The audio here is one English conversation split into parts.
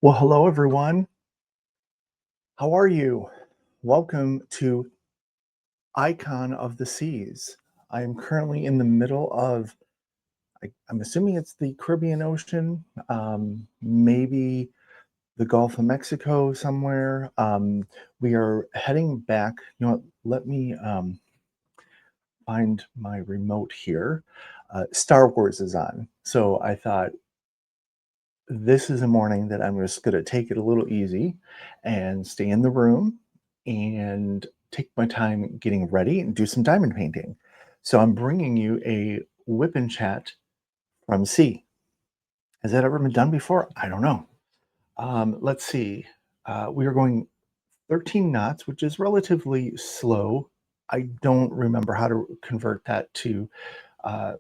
Well, hello everyone. How are you? Welcome to Icon of the Seas. I am currently in the middle of, I'm assuming it's the Caribbean Ocean, maybe the Gulf of Mexico somewhere. We are heading back. You know what? Let me find my remote here. Star Wars is on. So I thought this is a morning that I'm just going to take it a little easy and stay in the room and take my time getting ready and do some diamond painting. So I'm bringing you a whip and chat from sea. Has that ever been done before? I don't know. Let's see. We are going 13 knots, which is relatively slow. I don't remember how to convert that to uh,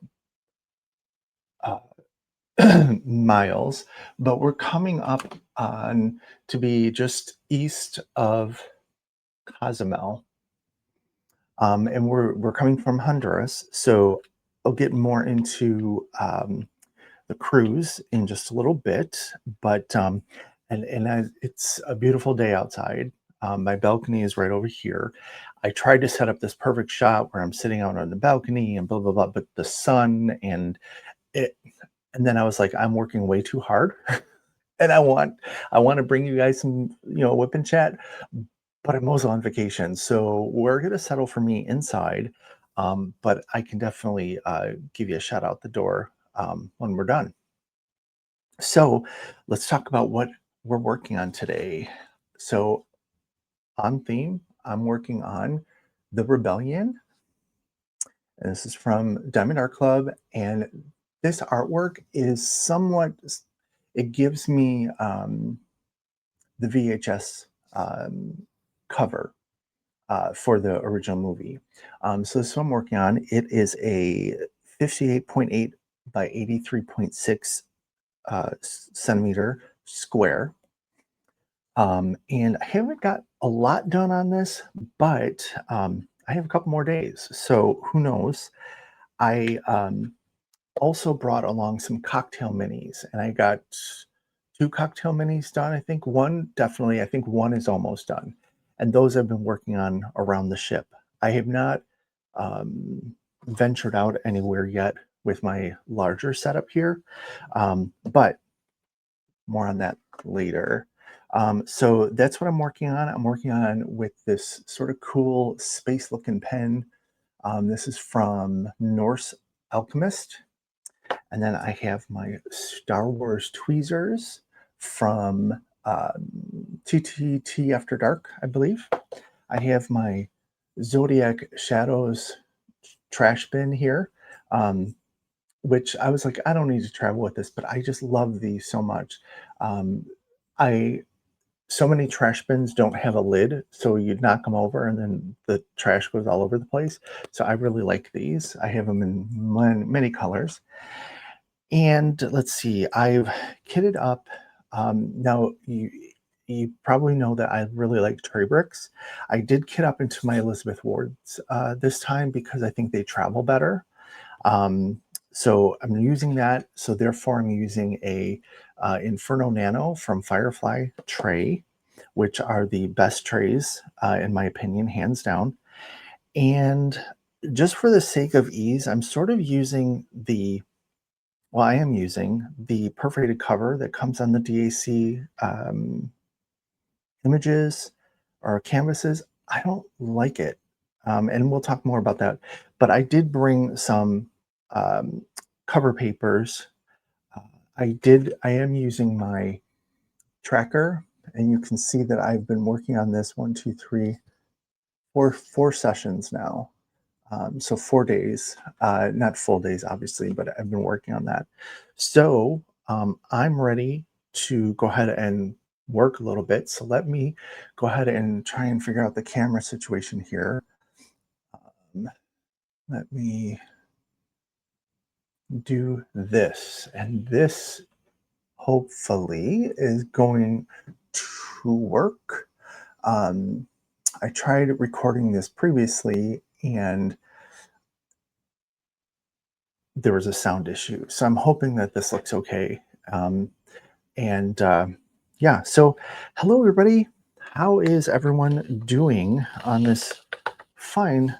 uh, miles, but we're coming up on to be just east of Cozumel, and we're coming from Honduras. So I'll get more into the cruise in just a little bit, but it's a beautiful day outside. My balcony is right over here. I tried to set up this perfect shot where I'm sitting out on the balcony and blah blah blah, but the sun it and then I was like, I'm working way too hard, and I want to bring you guys some whip and chat, but I'm also on vacation, so we're gonna settle for me inside. But I can definitely give you a shout out the door when we're done. So let's talk about what we're working on today. So on theme, I'm working on the Rebellion, and this is from Diamond Art Club. And this artwork is somewhat, it gives me the VHS cover for the original movie. So this is what I'm working on. It is a 58.8 by 83.6 centimeter square. And I haven't got a lot done on this, but I have a couple more days. So who knows? I also brought along some cocktail minis, and I got two cocktail minis done. I think one definitely, I think one is almost done. And those I've been working on around the ship. I have not ventured out anywhere yet with my larger setup here, but more on that later. So that's what I'm working on. I'm working on with this sort of cool space looking pen. This is from Norse Alchemist. And then I have my Star Wars tweezers from TTT After Dark, I believe. I have my Zodiac Shadows trash bin here, which I was like, I don't need to travel with this, but I just love these so much. Um, I so many trash bins don't have a lid, so you knock them over and then the trash goes all over the place. So I really like these. I have them in many colors. And let's see, I've kitted up. Now, you probably know that I really like cherry bricks. I did kit up into my Elizabeth Wards this time because I think they travel better. So I'm using that. So therefore, I'm using a Inferno Nano from Firefly tray, which are the best trays in my opinion, hands down. And just for the sake of ease, I'm sort of using I am using the perforated cover that comes on the DAC images or canvases. I don't like it. And we'll talk more about that. But I did bring some um, cover papers. Uh, I am using my tracker, and you can see that I've been working on this one, two, three, four sessions now. So 4 days, not full days, obviously, but I've been working on that. So I'm ready to go ahead and work a little bit. So let me go ahead and try and figure out the camera situation here. Um, Let me do this. And this hopefully is going to work. Um, I tried recording this previously and there was a sound issue. So I'm hoping that this looks okay. And Yeah. So, hello, everybody. How is everyone doing on this fine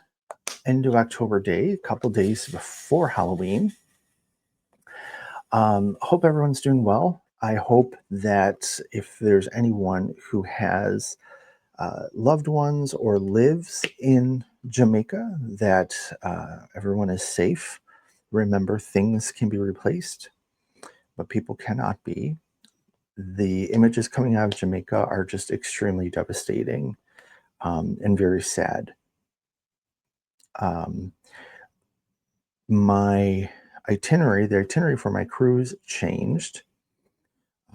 end of October day, a couple days before Halloween? Hope everyone's doing well. I hope that if there's anyone who has loved ones or lives in Jamaica, that everyone is safe. Remember, things can be replaced, but people cannot be. The images coming out of Jamaica are just extremely devastating and very sad. Um, my the itinerary for my cruise changed.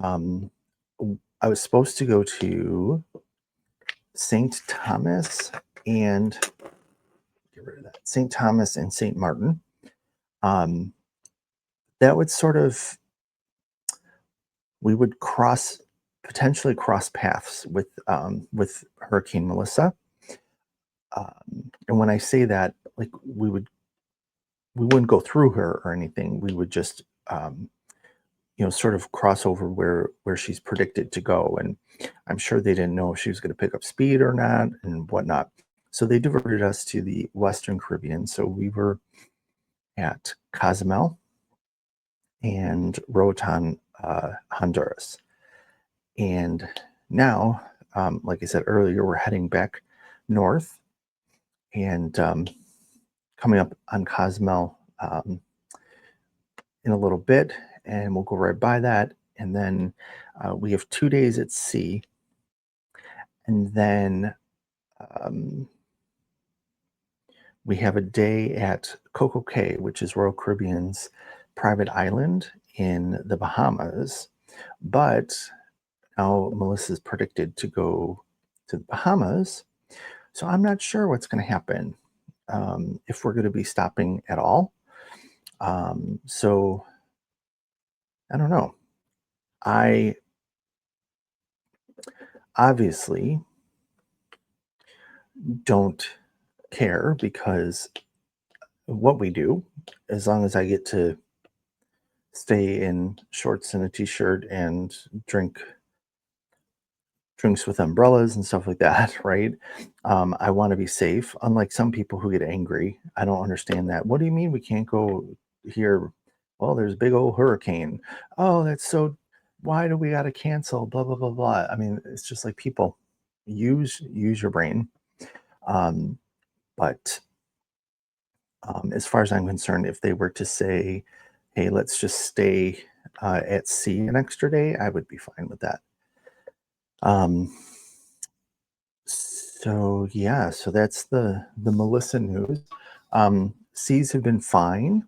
Um, I was supposed to go to St. Thomas and get rid of that. St. Thomas and St. Martin. Um, that would sort of we would potentially cross paths with Hurricane Melissa. And when I say that, like we wouldn't go through her or anything. We would just sort of cross over where she's predicted to go. And I'm sure they didn't know if she was going to pick up speed or not and whatnot. So they diverted us to the Western Caribbean. So we were at Cozumel and Roatan, Honduras. And now, like I said earlier, we're heading back north and coming up on Cozumel in a little bit, and we'll go right by that. And then we have 2 days at sea, and then um, we have a day at Coco Cay, which is Royal Caribbean's private island in the Bahamas. But now Melissa's predicted to go to the Bahamas, so I'm not sure what's going to happen, if we're going to be stopping at all. So I don't know. I obviously don't care because of what we do, as long as I get to stay in shorts and a t-shirt and drinks with umbrellas and stuff like that, right? I want to be safe, unlike some people who get angry. I don't understand that. What do you mean we can't go here? Well, there's a big old hurricane. Oh, that's so, why do we got to cancel? Blah, blah, blah, blah. I mean, it's just like people use your brain. Um, but as far as I'm concerned, if they were to say, hey, let's just stay at sea an extra day, I would be fine with that. Um, so yeah, so that's the Melissa news. Seas have been fine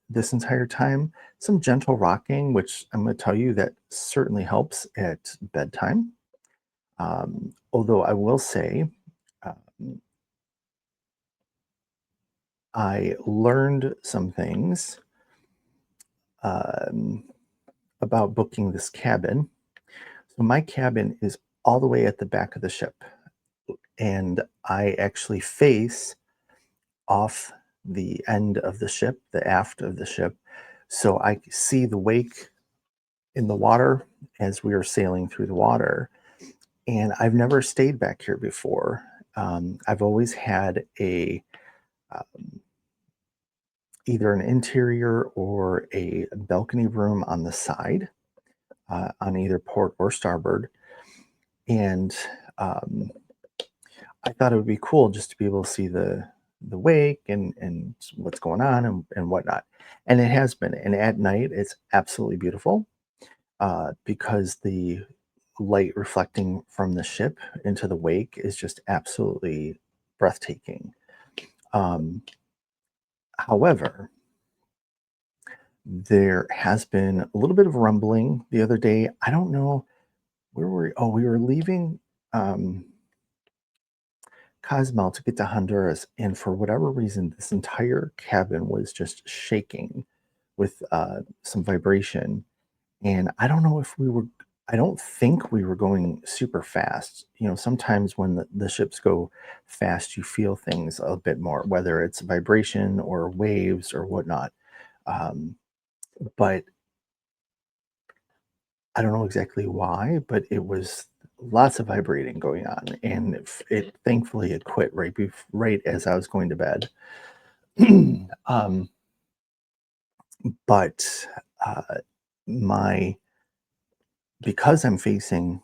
this entire time. Some gentle rocking, which I'm going to tell you that certainly helps at bedtime. Although I will say, um, I learned some things um, about booking this cabin. So my cabin is all the way at the back of the ship, and I actually face off the end of the ship, the aft of the ship, so I see the wake in the water as we are sailing through the water. And I've never stayed back here before. I've always had a um, either an interior or a balcony room on the side, on either port or starboard, and um, I thought it would be cool just to be able to see the wake and what's going on and whatnot. And it has been. And at night, it's absolutely beautiful because the light reflecting from the ship into the wake is just absolutely breathtaking. Um, However, there has been a little bit of rumbling the other day. I don't know where were we? Oh, we were leaving. Cozumel to get to Honduras, and for whatever reason, this entire cabin was just shaking with some vibration. And I don't know if we were, I don't think we were going super fast. Sometimes when the ships go fast, you feel things a bit more, whether it's vibration or waves or whatnot. Um, but I don't know exactly why, but it was lots of vibrating going on, and it thankfully it quit right as I was going to bed. um, but uh, my because I'm facing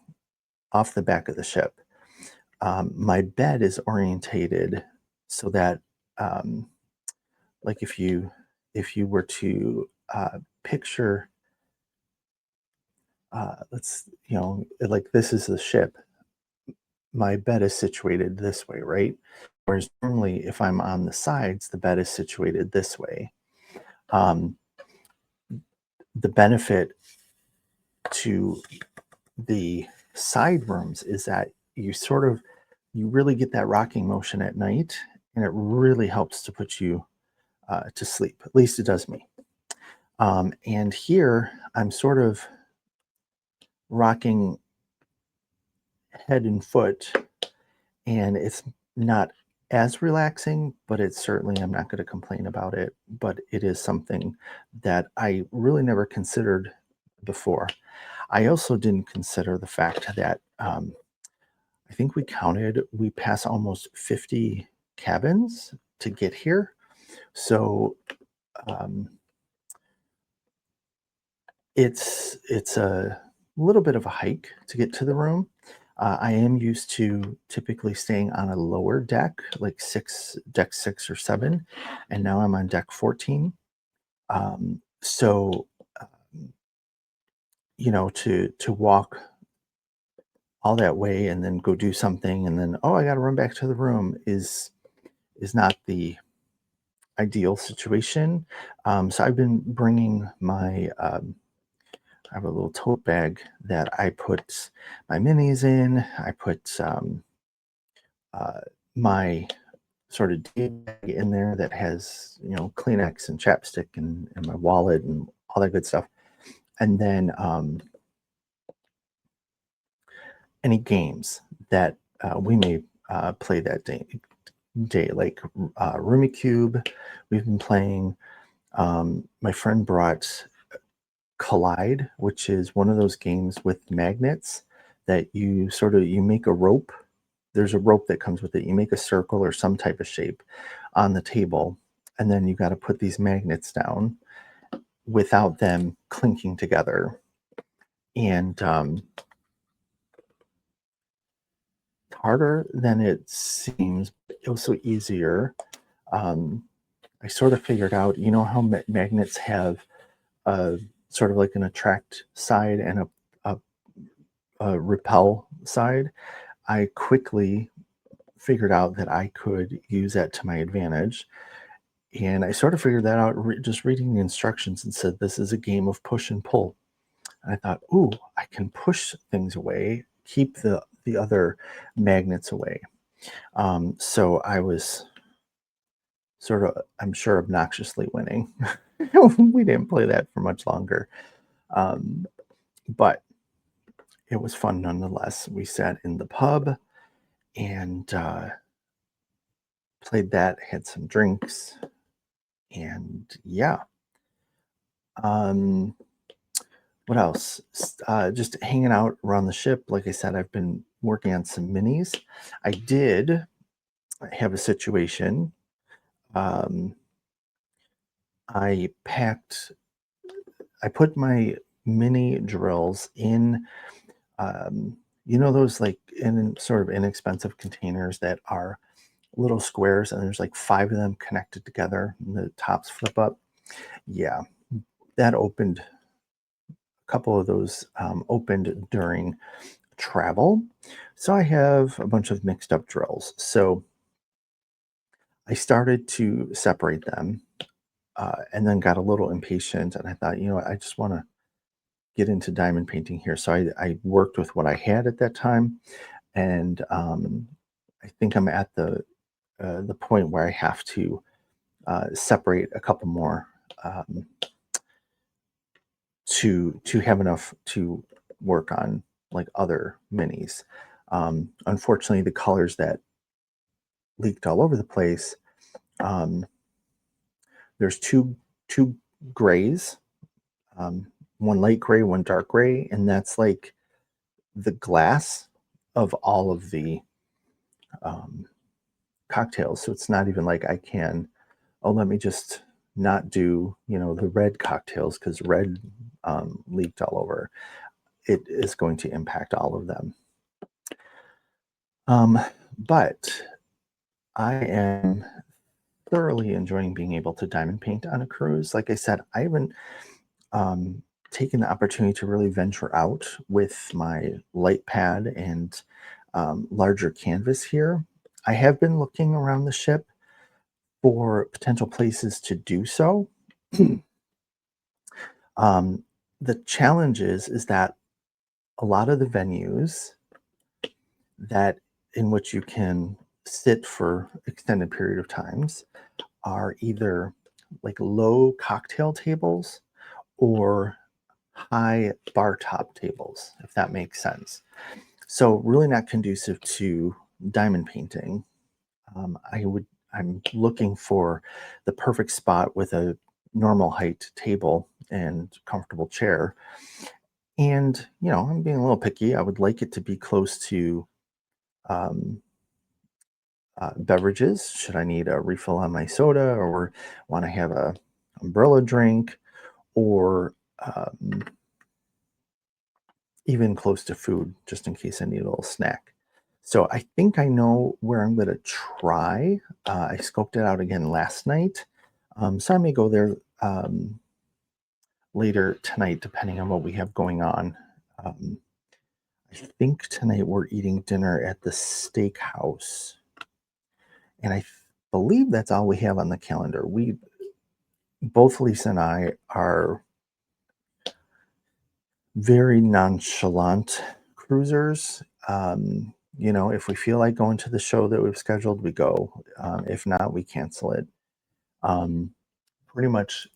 off the back of the ship, my bed is orientated so that um, like if you were to picture let's like this is the ship, my bed is situated this way, right? Whereas normally, if I'm on the sides, the bed is situated this way. Um, the benefit to the side rooms is that you really get that rocking motion at night, and it really helps to put you to sleep. At least it does me. And here I'm sort of rocking head and foot, and it's not as relaxing, but it's certainly, I'm not going to complain about it, but it is something that I really never considered before. I also didn't consider the fact that I think we pass almost 50 cabins to get here. So um, it's a little bit of a hike to get to the room. I am used to typically staying on a lower deck, like deck 6 or 7, and now I'm on deck 14. So to walk all that way and then go do something and then I got to run back to the room is not the ideal situation. So I've been bringing my I have a little tote bag that I put my minis in. I put uh, my sort of day bag in there that has, Kleenex and chapstick and my wallet and all that good stuff. And then any games that we may play that day like Rummy we've been playing. My friend brought Collide, which is one of those games with magnets that you make a rope. There's a rope that comes with it. You make a circle or some type of shape on the table, and then you got to put these magnets down without them clinking together. And harder than it seems, but also easier. Um, I sort of figured out, how magnets have a sort of like an attract side and a, a repel side. I quickly figured out that I could use that to my advantage. And I sort of figured that out just reading the instructions, and said, this is a game of push and pull. And I thought, ooh, I can push things away, keep the other magnets away. So I was sort of, I'm sure, obnoxiously winning. We didn't play that for much longer. Um, but it was fun nonetheless. We sat in the pub and played that, had some drinks, and yeah. Um, what else? Just hanging out around the ship. Like I said, I've been working on some minis. I did have a situation. Um, I packed, I put my mini drills in, um, those like in sort of inexpensive containers that are little squares, and there's like 5 of them connected together, and the tops flip up. Yeah, that opened. A couple of those opened during travel. So I have a bunch of mixed up drills. So I started to separate them and then got a little impatient. And I thought, what, I just want to get into diamond painting here. So I worked with what I had at that time. And I think I'm at the point where I have to separate a couple more um, to have enough to work on like other minis. Unfortunately, the colors that leaked all over the place. Um, there's two grays, um, one light gray, one dark gray, and that's like the glass of all of the um, cocktails. So it's not even like I can, oh, let me just not do, the red cocktails because red leaked all over. It is going to impact all of them. But I am thoroughly enjoying being able to diamond paint on a cruise. Like I said, I haven't um, taken the opportunity to really venture out with my light pad and larger canvas here. I have been looking around the ship for potential places to do so. um, the challenge is that a lot of the venues that in which you can sit for extended period of times are either like low cocktail tables or high bar top tables, if that makes sense. So really not conducive to diamond painting. I'm looking for the perfect spot with a normal height table and comfortable chair. And, I'm being a little picky. I would like it to be close to um, beverages. Should I need a refill on my soda or want to have a umbrella drink or even close to food, just in case I need a little snack. So I think I know where I'm going to try. I scoped it out again last night. So I may go there later tonight, depending on what we have going on. Um, I think tonight we're eating dinner at the steakhouse. And believe that's all we have on the calendar. Both Lisa and I are very nonchalant cruisers. If we feel like going to the show that we've scheduled, we go. If not, we cancel it. Um, Pretty much,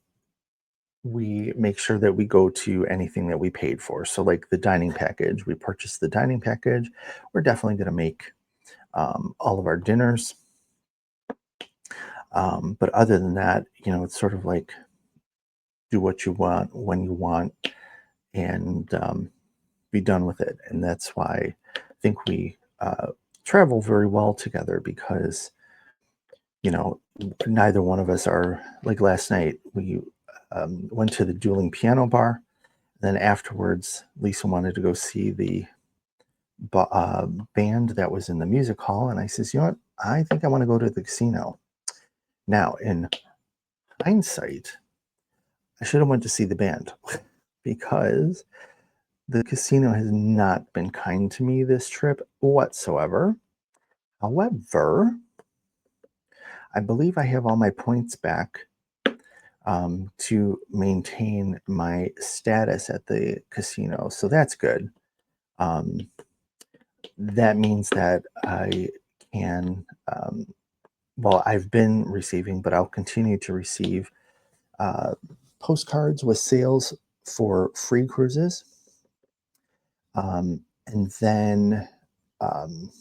we make sure that we go to anything that we paid for. So, like the dining package, we purchased the dining package. We're definitely going to make all of our dinners. But other than that, it's sort of like do what you want when you want and be done with it. And that's why I think we travel very well together because, neither one of us are like last night. We went to the dueling piano bar. Then afterwards, Lisa wanted to go see the band that was in the music hall. And I says, you know what? I think I want to go to the casino. Now, in hindsight, I should have went to see the band because the casino has not been kind to me this trip whatsoever. However, I believe I have all my points back to maintain my status at the casino. So that's good. Um, that means that I can, I've been receiving, but I'll continue to receive uh, postcards with sales for free cruises. And then um,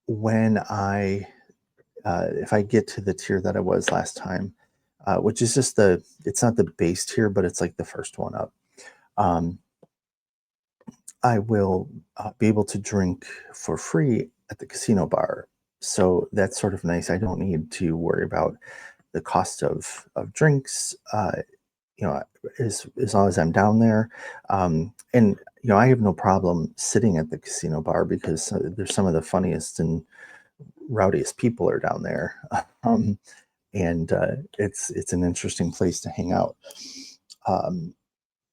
when if I get to the tier that I was last time, which is just it's not the base tier, but it's like the first one up. Um, I will be able to drink for free at the casino bar. So that's sort of nice. I don't need to worry about the cost of drinks, as long as I'm down there. And, I have no problem sitting at the casino bar because there's some of the funniest and rowdiest people are down there. Um, and it's an interesting place to hang out. Um,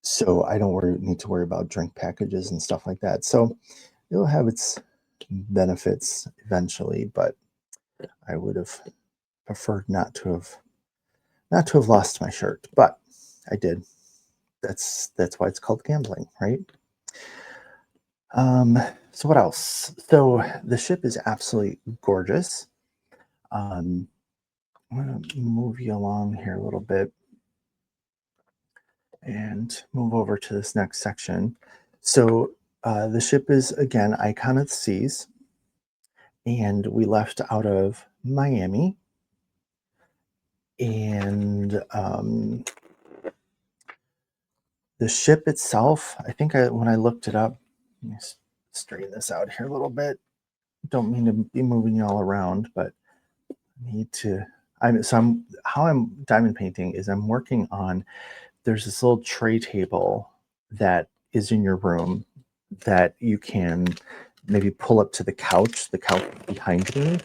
so I don't need to worry about drink packages and stuff like that. So it'll have its benefits eventually, but I would have preferred not to have lost my shirt, but I did. That's why it's called gambling, right? So what else? So the ship is absolutely gorgeous. Um, I'm gonna move you along here a little bit and move over to this next section. So the ship is again Icon of the Seas, and we left out of Miami, and The ship itself, I think when I looked it up, let me straighten this out here a little bit. Don't mean to be moving you all around, but I need to. How I'm diamond painting is I'm working on. There's this little tray table that is in your room that you can maybe pull up to the couch behind me,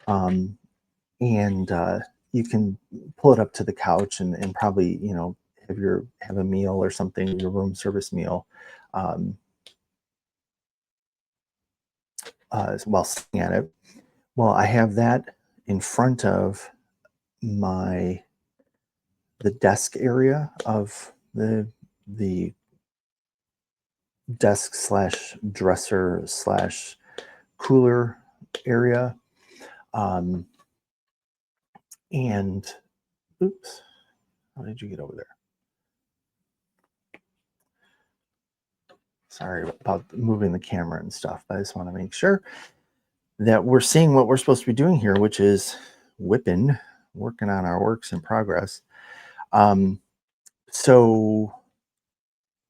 um, and you can pull it up to the couch and probably have a meal or something, your room service meal, um, while sitting at it. Well, I have that in front of my the desk area of the desk slash dresser slash cooler area. Um, and oops, how did you get over there? Sorry about moving the camera and stuff, but I just want to make sure that we're seeing what we're supposed to be doing here, which is whipping, working on our works in progress. Um, so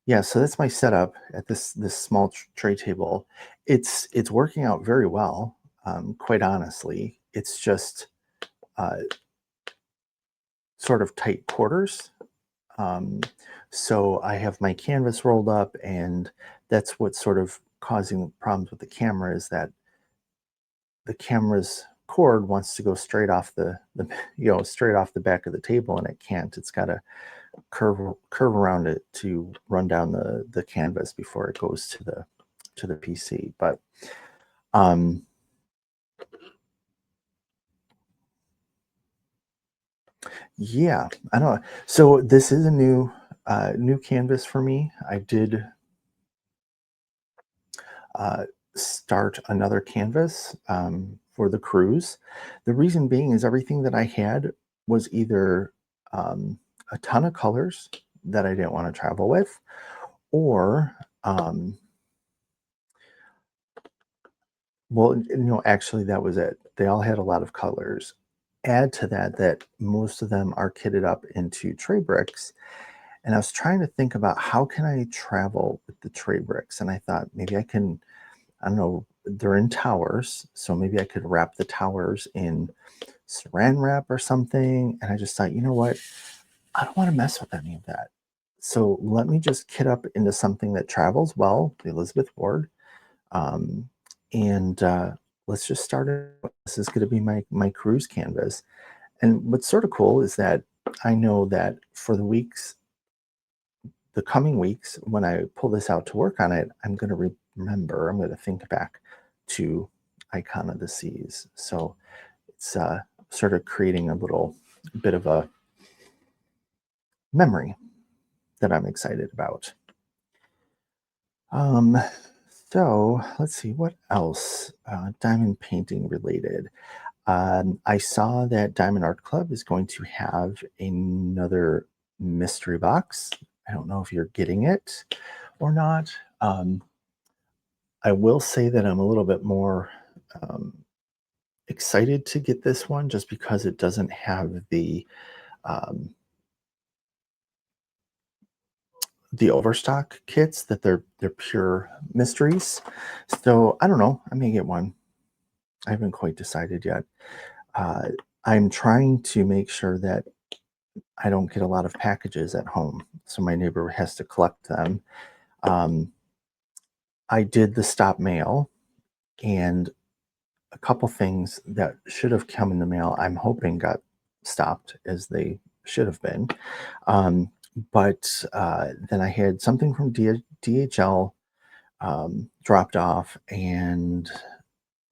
yeah, so that's my setup at this small tray table. It's working out very well. Quite honestly, it's just uh, sort of tight quarters. Um, so I have my canvas rolled up, and that's what's sort of causing problems with the camera is that the camera's cord wants to go straight off the straight off the back of the table, and it can't. It's got to curve around it to run down the canvas before it goes to the PC. But um, yeah, I don't know. So this is a new canvas for me. I did uh, start another canvas for the cruise. The reason being is everything that I had was either a ton of colors that I didn't want to travel with, or um, actually, that was it. They all had a lot of colors. Add to that that most of them are kitted up into tray bricks. And I was trying to think about how can I travel with the tray bricks. And I thought maybe I don't know, they're in towers. So maybe I could wrap the towers in saran wrap or something. And I just thought, you know what? I don't want to mess with any of that. So let me just kit up into something that travels well, the Elizabeth Ward, um, and let's just start it. This is going to be my cruise canvas. And what's sort of cool is that I know that for the coming weeks, when I pull this out to work on it, I'm going to remember. I'm going to think back to Icon of the Seas. So it's sort of creating a little bit of a memory that I'm excited about. Um, so let's see what else diamond painting related. I saw that Diamond Art Club is going to have another mystery box. I don't know if you're getting it or not. I will say that I'm a little bit more excited to get this one just because it doesn't have um, the overstock kits that they're pure mysteries. So I don't know. I may get one. I haven't quite decided yet. Uh, I'm trying to make sure that I don't get a lot of packages at home, so my neighbor has to collect them. Um, I did the stop mail, and a couple things that should have come in the mail, I'm hoping got stopped as they should have been. Um, but then I had something from DHL dropped off, and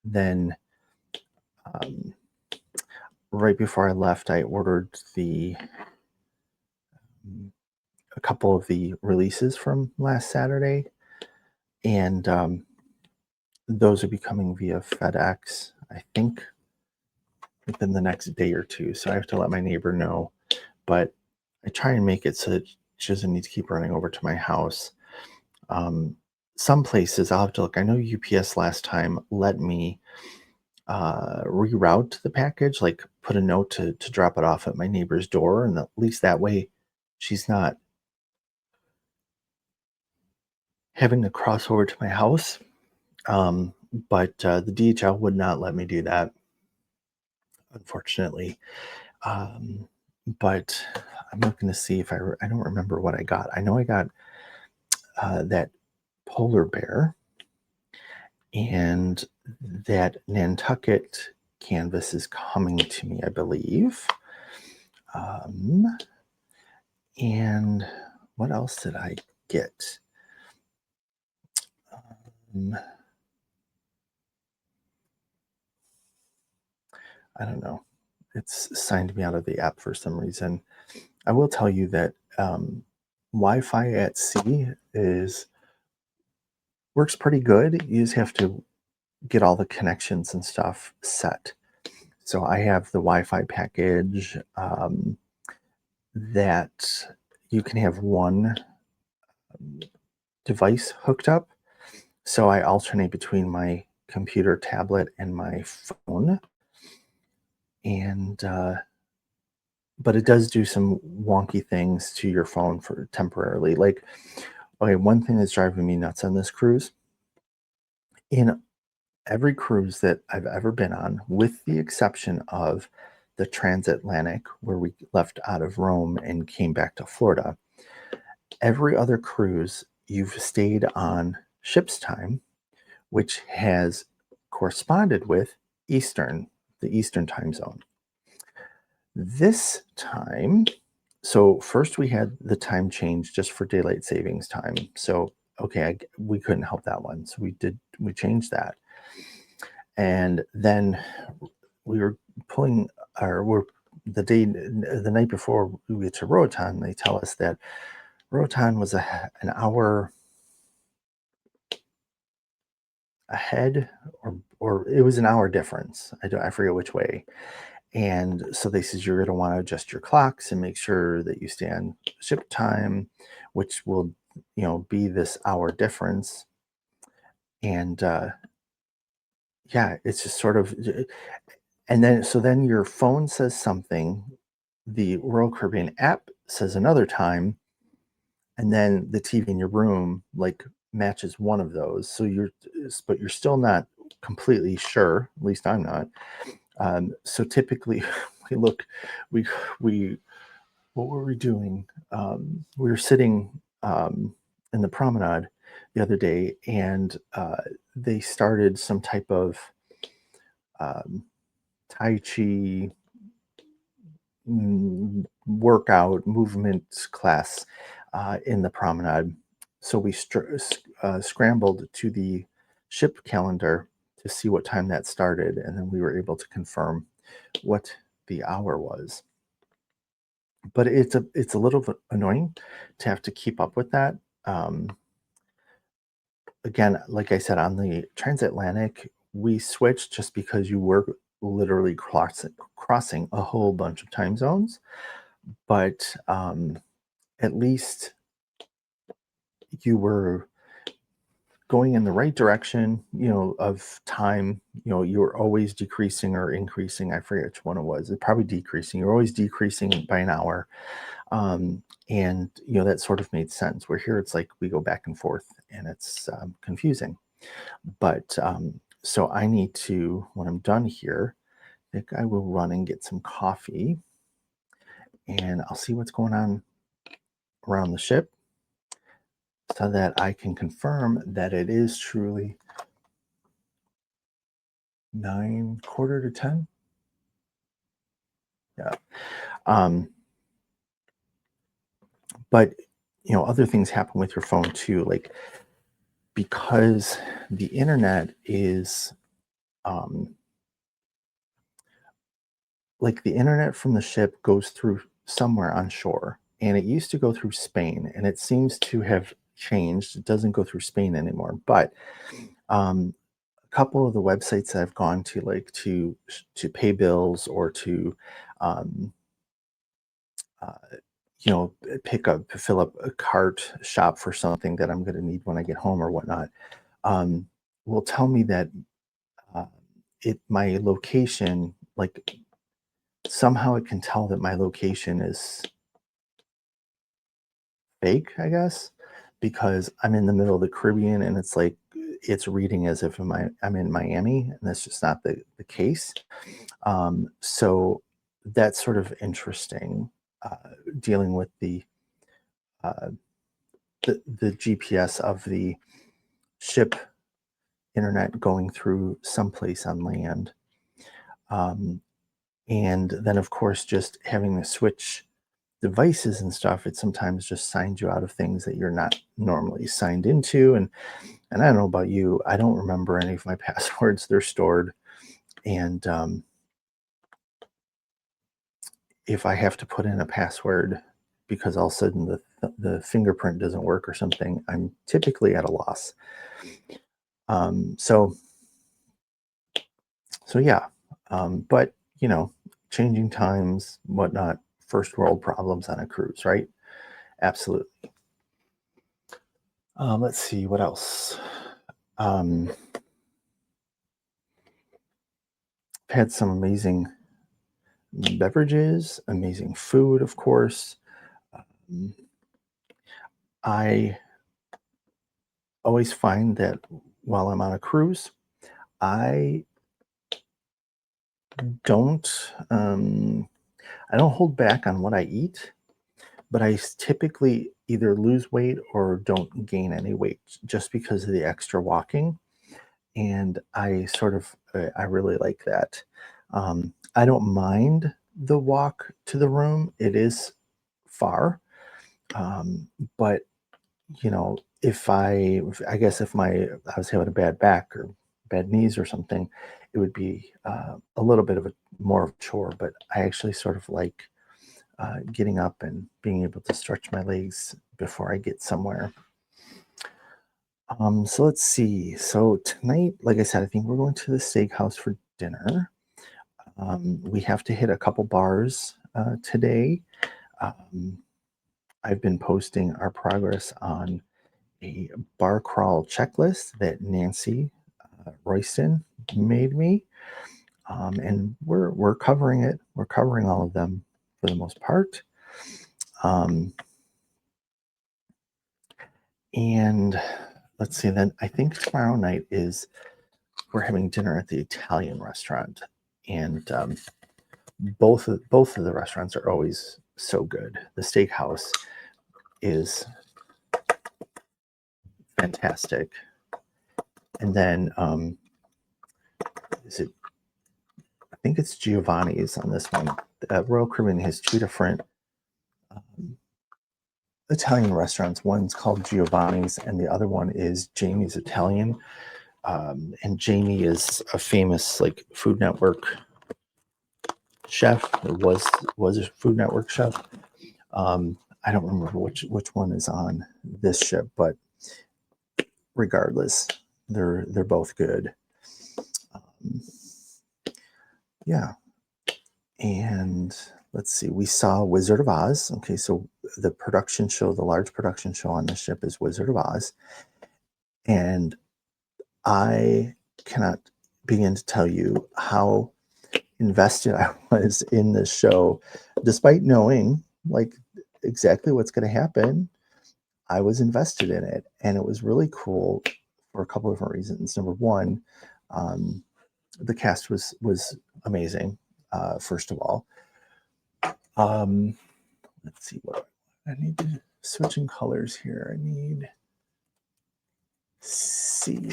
then um, right before I left, I ordered a couple of the releases from last Saturday, and those will be coming via FedEx, I think, within the next day or two. So I have to let my neighbor know. But I try and make it so that she doesn't need to keep running over to my house. Um, some places I'll have to look. I know UPS last time let me reroute the package, like put a note to drop it off at my neighbor's door, and at least that way she's not having to cross over to my house. Um, but the DHL would not let me do that, unfortunately. Um, but I'm looking to see if I don't remember what I got. I know I got that polar bear and that Nantucket canvas is coming to me, I believe. Um, and what else did I get? Um, I don't know. It's signed me out of the app for some reason. I will tell you that Wi-Fi at sea is works pretty good. You just have to get all the connections and stuff set. So I have the Wi-Fi package that you can have one device hooked up. So I alternate between my computer, tablet, and my phone. And but it does do some wonky things to your phone for temporarily. Like, okay, one thing that's driving me nuts on this cruise, in every cruise that I've ever been on, with the exception of the transatlantic, where we left out of Rome and came back to Florida, every other cruise you've stayed on ship's time, which has corresponded with Eastern, the Eastern time zone. This time, so first we had the time change just for daylight savings time. So okay, we couldn't help that one, so we changed that, and then we were pulling our we're the night before we get to Roatan. They tell us that Roatan was an hour ahead, or it was an hour difference. I forget which way. And so they says you're going to want to adjust your clocks and make sure that you stay on ship time, which will, be this hour difference. And yeah, it's just sort of, and then so then your phone says something, the Royal Caribbean app says another time, and then the TV in your room like matches one of those. So but you're still not completely sure. At least I'm not. So typically, we look, we what were we doing? We were sitting in the promenade the other day, and they started some type of um, Tai Chi workout movement class in the promenade. So we scrambled to the ship calendar to see what time that started, and then we were able to confirm what the hour was. But it's a little bit annoying to have to keep up with that. Um, Again, like I said, on the transatlantic, we switched just because you were literally crossing a whole bunch of time zones. But at least you were going in the right direction, of time. You were always decreasing or increasing. I forget which one it was. It probably decreasing. You're always decreasing by an hour. And that sort of made sense. Where here it's like we go back and forth, and it's confusing. But so I need to, when I'm done here, I think I will run and get some coffee, and I'll see what's going on around the ship so that I can confirm that it is truly 9 quarter to 10. Yeah. Um, but other things happen with your phone too, like because the internet is um, like the internet from the ship goes through somewhere on shore, and it used to go through Spain, and it seems to have changed. It doesn't go through Spain anymore, but um, a couple of the websites that I've gone to, like to pay bills or to um, uh, pick up, fill up a cart, shop for something that I'm going to need when I get home or whatnot, um, will tell me that uh, my location, like somehow it can tell that my location is fake, I guess. because I'm in the middle of the Caribbean and it's like it's reading as if I'm in Miami, and that's just not the case. So that's sort of interesting, dealing with uh, the GPS of the ship internet going through someplace on land. Um, and then, of course, just having to switch devices and stuff, it sometimes just signs you out of things that you're not normally signed into. And I don't know about you, I don't remember any of my passwords. They're stored. And if I have to put in a password because all of a sudden the fingerprint doesn't work or something, I'm typically at a loss. So yeah, but changing times, whatnot, first world problems on a cruise, right? Absolutely. Let's see what else. Um, had some amazing beverages, amazing food, of course. Um, I always find that while I'm on a cruise, I don't um, I don't hold back on what I eat, but typically either lose weight or don't gain any weight just because of the extra walking. And I really like that. I don't mind the walk to the room. It is far, um, but I guess if I was having a bad back or bad knees or something, it would be a little bit of a more of a chore. But I actually sort of like getting up and being able to stretch my legs before I get somewhere. So let's see. So tonight, like I said, I think we're going to the steakhouse for dinner. We have to hit a couple bars today. Um, I've been posting our progress on a bar crawl checklist that Nancy Royston made me, and we're covering it. We're covering all of them for the most part. Um, and let's see. Then I think tomorrow night is we're having dinner at the Italian restaurant, and both of the restaurants are always so good. The steakhouse is fantastic, and then is it? I think it's Giovanni's on this one. Royal Caribbean has two different um, Italian restaurants. One's called Giovanni's, and the other one is Jamie's Italian. And Jamie is a famous like Food Network chef. Or was a Food Network chef. I don't remember which one is on this ship, but regardless, they're both good. Um, yeah, and let's see. We saw Wizard of Oz. Okay, so the production show, the large production show on the ship is Wizard of Oz, and I cannot begin to tell you how invested I was in this show, despite knowing like exactly what's going to happen. I was invested in it, and it was really cool for a couple of different reasons. Number one, um, the cast was amazing. First of all, um, let's see what I need to switching colors here. I need C,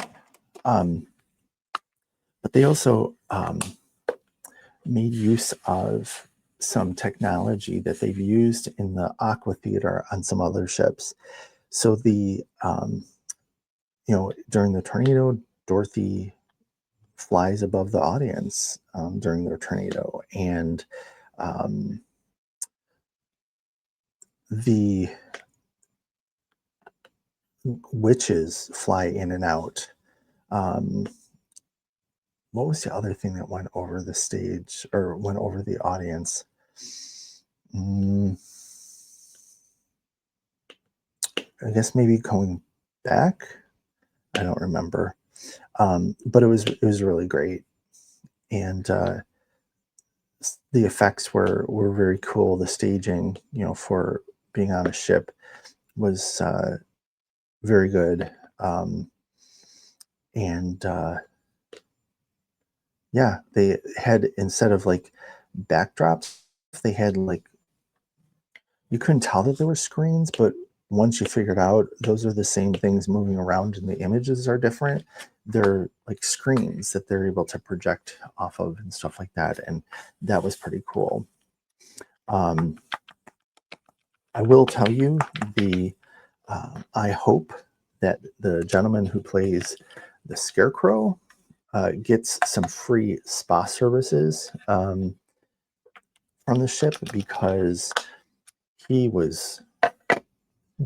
but they also made use of some technology that they've used in the Aqua Theater on some other ships. So during the tornado, Dorothy flies above the audience during their tornado, and um, the witches fly in and out. Um, what was the other thing that went over the stage or went over the audience? Mm, I guess maybe going back. I don't remember, but it was really great, and the effects were very cool. The staging, for being on a ship was very good. And yeah, they had, instead of like backdrops, they had like, you couldn't tell that there were screens, but once you figured out those are the same things moving around and the images are different, they're like screens that they're able to project off of and stuff like that. And that was pretty cool. I will tell you, I hope that the gentleman who plays the Scarecrow gets some free spa services from the ship, because he was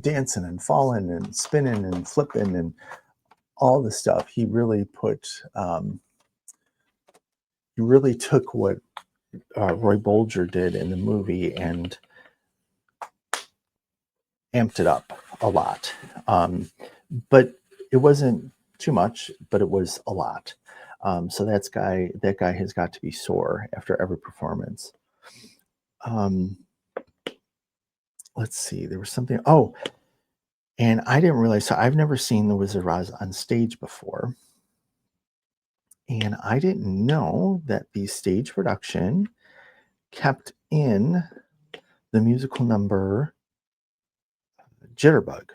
dancing and falling and spinning and flipping and all the stuff. He really he really took what Roy Bolger did in the movie and amped it up a lot. But it wasn't too much, but it was a lot. So that guy has got to be sore after every performance. Let's see, there was something. Oh, and I didn't realize. So I've never seen the Wizard of Oz on stage before, and I didn't know that the stage production kept in the musical number Jitterbug,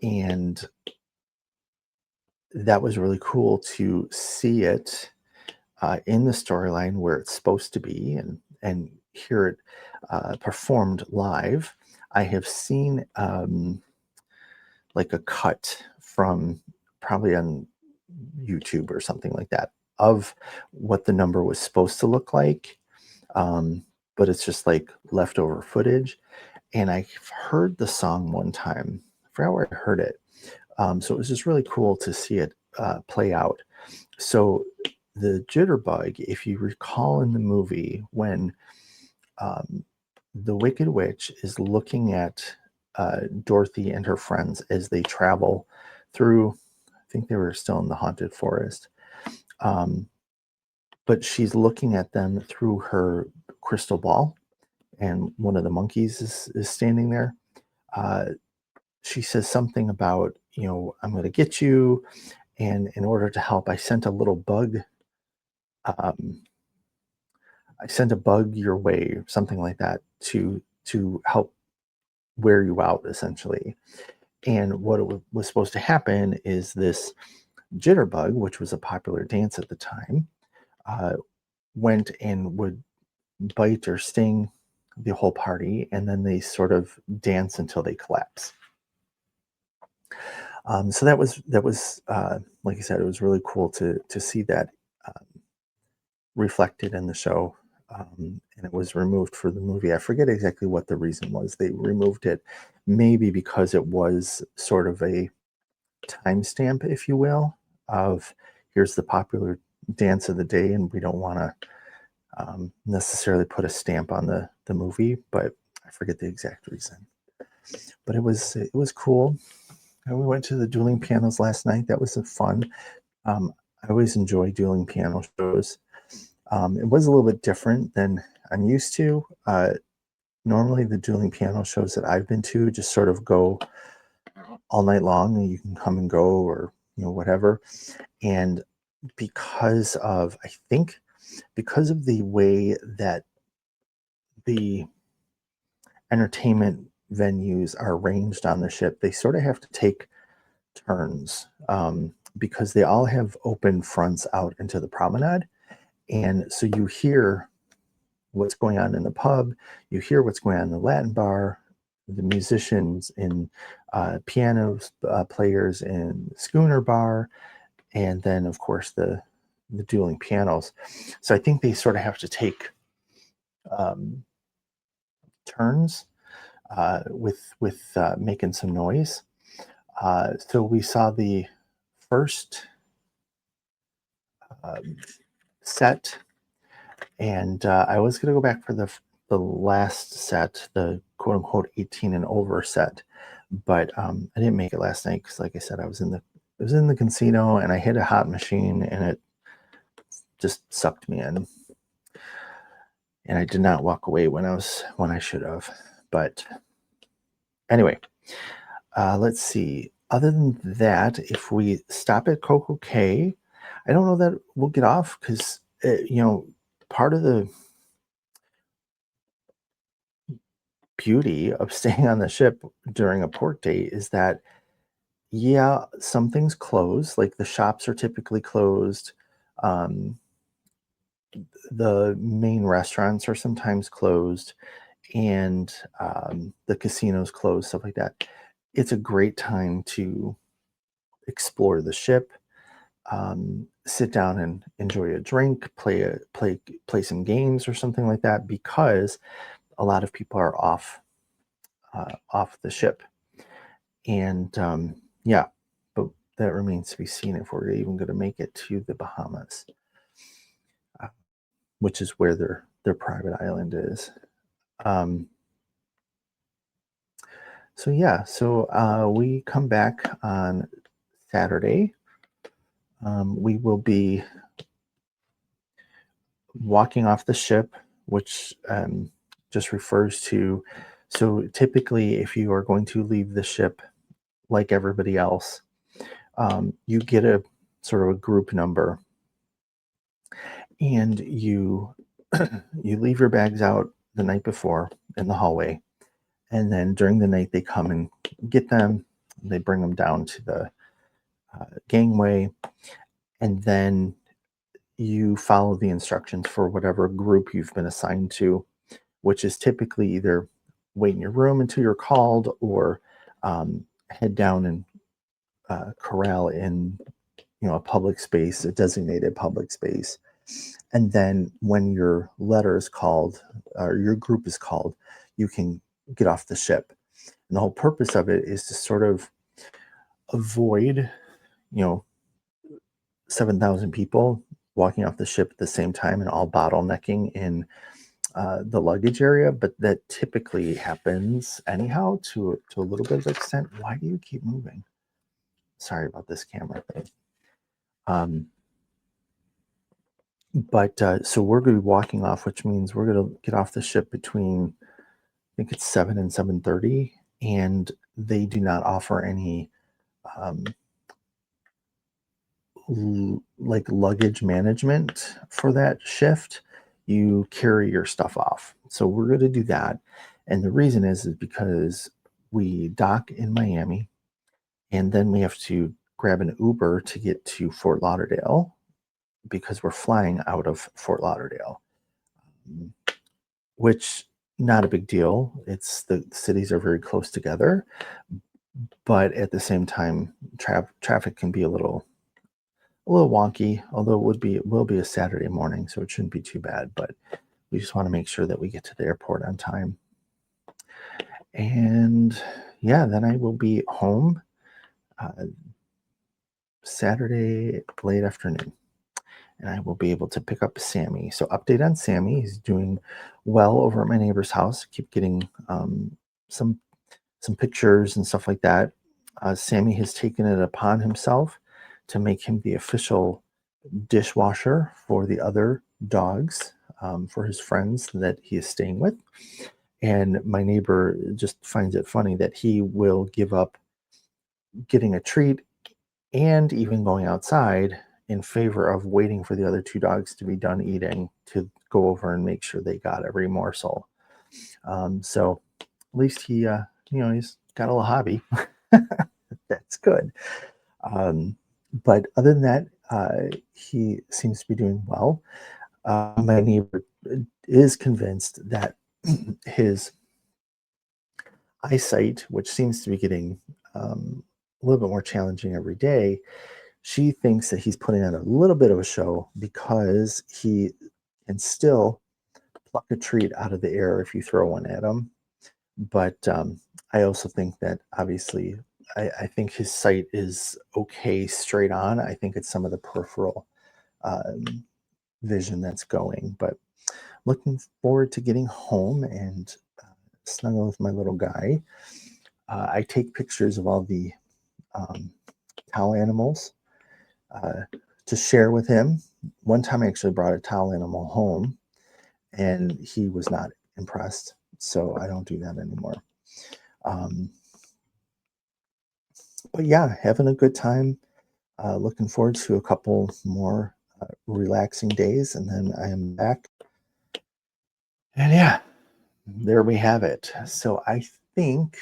and that was really cool to see it in the storyline where it's supposed to be, and hear it performed live. I have seen like a cut from, probably on YouTube or something like that, of what the number was supposed to look like, but it's just like leftover footage. And I heard the song one time. I forgot where I heard it. So it was just really cool to see it play out. So the jitterbug, if you recall in the movie, when the Wicked Witch is looking at Dorothy and her friends as they travel through, I think they were still in the haunted forest, but she's looking at them through her crystal ball, and one of the monkeys is standing there. She says something about, I'm going to get you, and in order to help, I sent a little bug. I sent a bug your way, something like that, to help wear you out, essentially. And what was supposed to happen is this jitterbug, which was a popular dance at the time, uh, went and would bite or sting the whole party, and then they sort of dance until they collapse. So that was like I said, it was really cool to see that reflected in the show. And it was removed for the movie. I forget exactly what the reason was. They removed it, maybe because it was sort of a timestamp, if you will, of here's the popular dance of the day, and we don't want to necessarily put a stamp on the movie, but I forget the exact reason. But it was cool. And we went to the dueling pianos last night. That was fun. I always enjoy dueling piano shows. It was a little bit different than I'm used to. Normally, the dueling piano shows that I've been to just sort of go all night long, and you can come and go, or whatever. And I think because of the way that the entertainment venues are arranged on the ship, they sort of have to take turns, because they all have open fronts out into the promenade. And so you hear what's going on in the pub, you hear what's going on in the Latin bar, the musicians in piano players in Schooner Bar, and then, of course, the dueling pianos. So I think they sort of have to take um, turns with making some noise. So we saw the first um, set, and I was going to go back for the last set, the quote unquote 18 and over set, but I didn't make it last night because, like I said, I was in the casino, and I hit a hot machine, and it just sucked me in, and I did not walk away when I should have. But anyway, Let's see. Other than that, if we stop at Coco Cay, I don't know that we'll get off because, part of the beauty of staying on the ship during a port day is that, yeah, some things close, like the shops are typically closed. Um, the main restaurants are sometimes closed, and the casinos closed, stuff like that. It's a great time to explore the ship, sit down and enjoy a drink, play some games or something like that, because a lot of people are off the ship, and yeah, but that remains to be seen if we're even going to make it to the Bahamas, uh, which is where their private island is. Um, so yeah, so we come back on Saturday. We will be walking off the ship, which just refers to, so typically, if you are going to leave the ship like everybody else, you get a sort of a group number, and you you leave your bags out the night before in the hallway, and then during the night they come and get them. They bring them down to the gangway, and then you follow the instructions for whatever group you've been assigned to, which is typically either wait in your room until you're called, or head down and corral in a public space, a designated public space. And then when your letter is called, or your group is called, you can get off the ship. And the whole purpose of it is to sort of avoid, you know, 7,000 people walking off the ship at the same time and all bottlenecking in the luggage area. But that typically happens anyhow to a little bit of extent. Why do you keep moving? Sorry about this camera thing. Um, but so we're going to be walking off, which means we're going to get off the ship between, I think it's 7 and 7:30, and they do not offer any um, like luggage management for that shift. You carry your stuff off. So we're going to do that. And the reason is because we dock in Miami, and then we have to grab an Uber to get to Fort Lauderdale because we're flying out of Fort Lauderdale, which not a big deal. It's the cities are very close together, but at the same time, traffic can be a little wonky, although it will be a Saturday morning, so it shouldn't be too bad. But we just want to make sure that we get to the airport on time. And yeah, then I will be home uh, Saturday late afternoon, and I will be able to pick up Sammy. So update on Sammy: he's doing well over at my neighbor's house. Keep getting some pictures and stuff like that. Sammy has taken it upon himself to make him the official dishwasher for the other dogs, for his friends that he is staying with. And my neighbor just finds it funny that he will give up getting a treat and even going outside in favor of waiting for the other two dogs to be done eating to go over and make sure they got every morsel. So at least he's got a little hobby. That's good. Um, but other than that, he seems to be doing well. My neighbor is convinced that his eyesight, which seems to be getting a little bit more challenging every day, she thinks that he's putting on a little bit of a show because he can still pluck a treat out of the air if you throw one at him. But I also think that obviously, I think his sight is okay straight on. I think it's some of the peripheral um, vision that's going. But looking forward to getting home and snuggle with my little guy. I take pictures of all the um, towel animals uh, to share with him. One time I actually brought a towel animal home, and he was not impressed. So I don't do that anymore. Um, But yeah, having a good time. Looking forward to a couple more relaxing days, and then I am back. And yeah, there we have it. So I think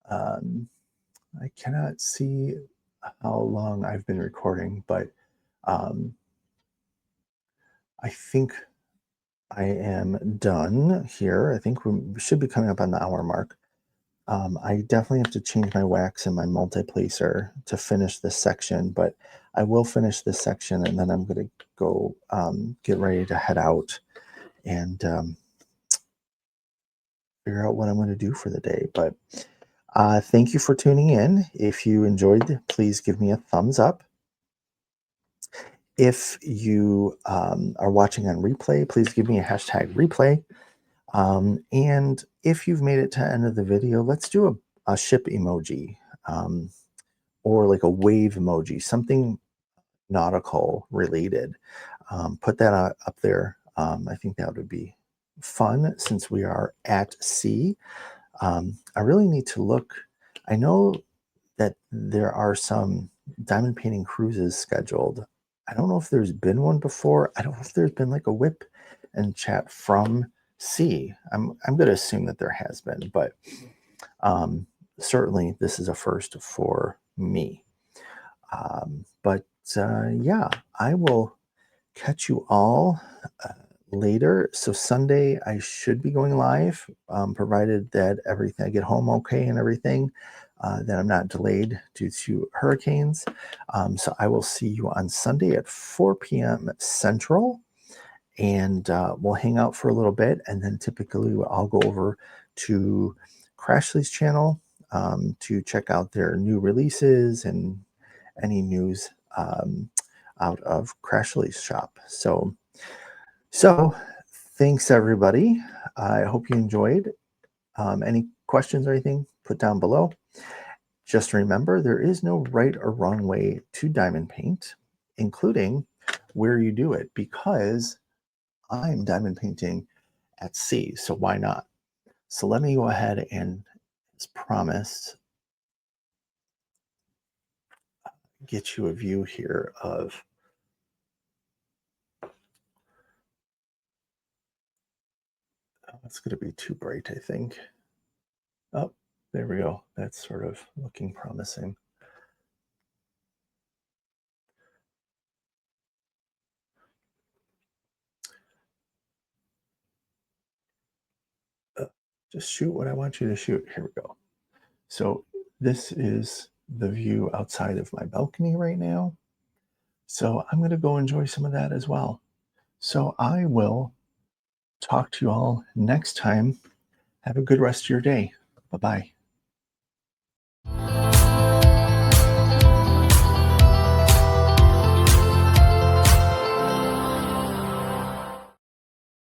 um, I cannot see how long I've been recording, but um, I think I am done here. I think we should be coming up on the hour mark. I definitely have to change my wax and my multiplacer to finish this section, but I will finish this section and then I'm going to go get ready to head out and figure out what I'm going to do for the day. But thank you for tuning in. If you enjoyed, please give me a thumbs up. If you are watching on replay, please give me a hashtag replay. And if you've made it to the end of the video, let's do a ship emoji. Or like a wave emoji, something nautical related. Put that up there. I think that would be fun since we are at sea. I really need to look. I know that there are some diamond painting cruises scheduled. I don't know if there's been one before. I don't know if there's been like a whip and chat from sea. I'm going to assume that there has been, but um, certainly this is a first for me. But yeah, I will catch you all uh, later. So Sunday, I should be going live, provided that everything I get home okay and everything, that I'm not delayed due to hurricanes. So I will see you on Sunday at 4 p.m. Central, and we'll hang out for a little bit, and then typically I'll go over to Crashly's channel to check out their new releases and any news out of Crashly's shop. So thanks everybody. I hope you enjoyed. Any questions or anything, put down below. Just remember, there is no right or wrong way to diamond paint, including where you do it, because I'm diamond painting at sea, so why not? So let me go ahead and, as promised, get you a view here of, oh, it's going to be too bright, I think. Oh, there we go. That's sort of looking promising. Uh, just shoot what I want you to shoot. Here we go. So this is the view outside of my balcony right now. So I'm going to go enjoy some of that as well. So I will talk to you all next time. Have a good rest of your day. Bye bye.